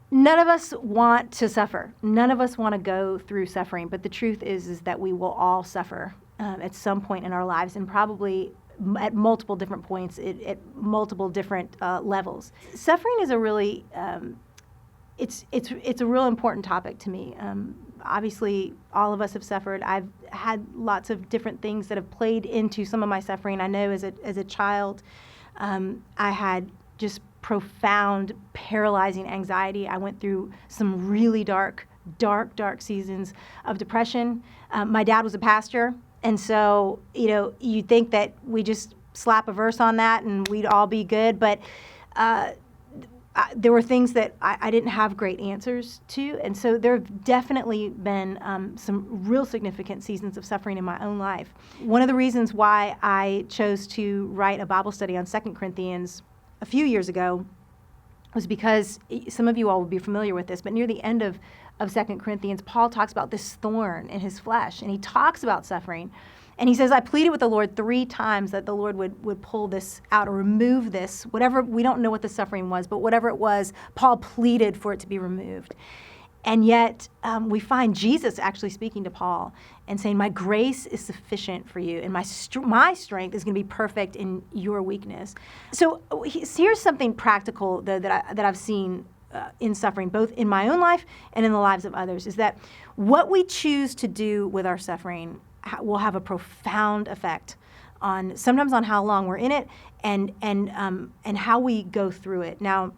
None of us want to suffer. None of us want to go through suffering. But the truth is that we will all suffer at some point in our lives, and probably at multiple different points, at multiple different levels. Suffering is a really, it's a real important topic to me. Obviously, all of us have suffered. I've had lots of different things that have played into some of my suffering. I know as a child, I had just profound, paralyzing anxiety. I went through some really dark seasons of depression. My dad was a pastor, and so, you think that we just slap a verse on that and we'd all be good, but there were things that I didn't have great answers to, and so there have definitely been some real significant seasons of suffering in my own life. One of the reasons why I chose to write a Bible study on 2 Corinthians a few years ago was because some of you all will be familiar with this, but near the end of 2 Corinthians, Paul talks about this thorn in his flesh, and he talks about suffering. And he says, I pleaded with the Lord 3 times that the Lord would pull this out or remove this, whatever, we don't know what the suffering was, but whatever it was, Paul pleaded for it to be removed. And yet we find Jesus actually speaking to Paul and saying, my grace is sufficient for you, and my strength is going to be perfect in your weakness. So here's something practical that I've seen in suffering, both in my own life and in the lives of others, is that what we choose to do with our suffering will have a profound effect sometimes on how long we're in it and how we go through it. Now,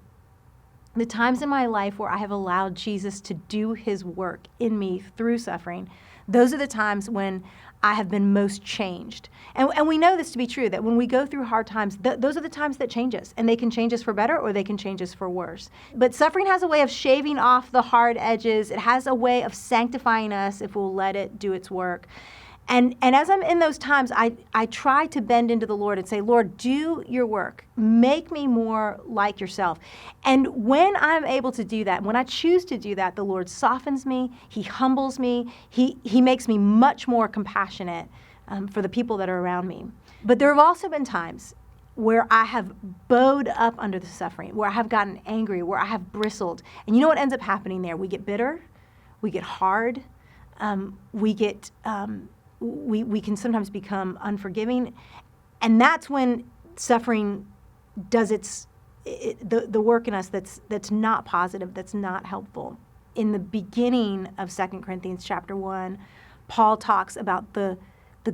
the times in my life where I have allowed Jesus to do his work in me through suffering, those are the times when I have been most changed. And we know this to be true, that when we go through hard times, those are the times that change us. And they can change us for better or they can change us for worse. But suffering has a way of shaving off the hard edges. It has a way of sanctifying us if we'll let it do its work. And as I'm in those times, I try to bend into the Lord and say, Lord, do your work. Make me more like yourself. And when I'm able to do that, when I choose to do that, the Lord softens me. He humbles me. He makes me much more compassionate for the people that are around me. But there have also been times where I have bowed up under the suffering, where I have gotten angry, where I have bristled. And you know what ends up happening there? We get bitter. We get hard. We can sometimes become unforgiving, and that's when suffering does the work in us that's not positive, that's not helpful. In the beginning of 2 Corinthians chapter 1, Paul talks about the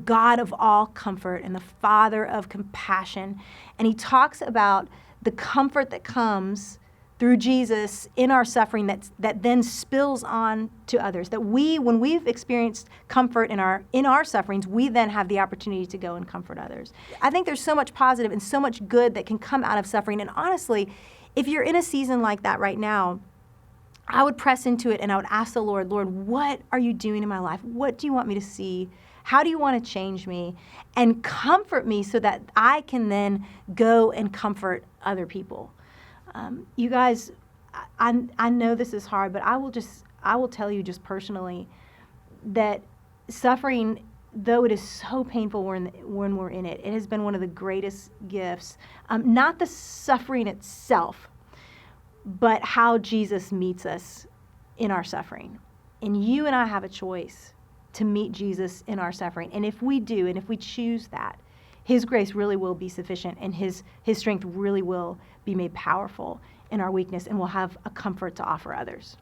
God of all comfort and the Father of compassion, and he talks about the comfort that comes through Jesus in our suffering that then spills on to others. That when we've experienced comfort in our sufferings, we then have the opportunity to go and comfort others. I think there's so much positive and so much good that can come out of suffering. And honestly, if you're in a season like that right now, I would press into it and I would ask the Lord, what are you doing in my life? What do you want me to see? How do you want to change me? And comfort me so that I can then go and comfort other people. You guys, I know this is hard, but I will tell you just personally that suffering, though it is so painful when we're in it, it has been one of the greatest gifts. Not the suffering itself, but how Jesus meets us in our suffering. And you and I have a choice to meet Jesus in our suffering. And if we do, and if we choose that, his grace really will be sufficient, and his strength really will be made powerful in our weakness, and we'll have a comfort to offer others.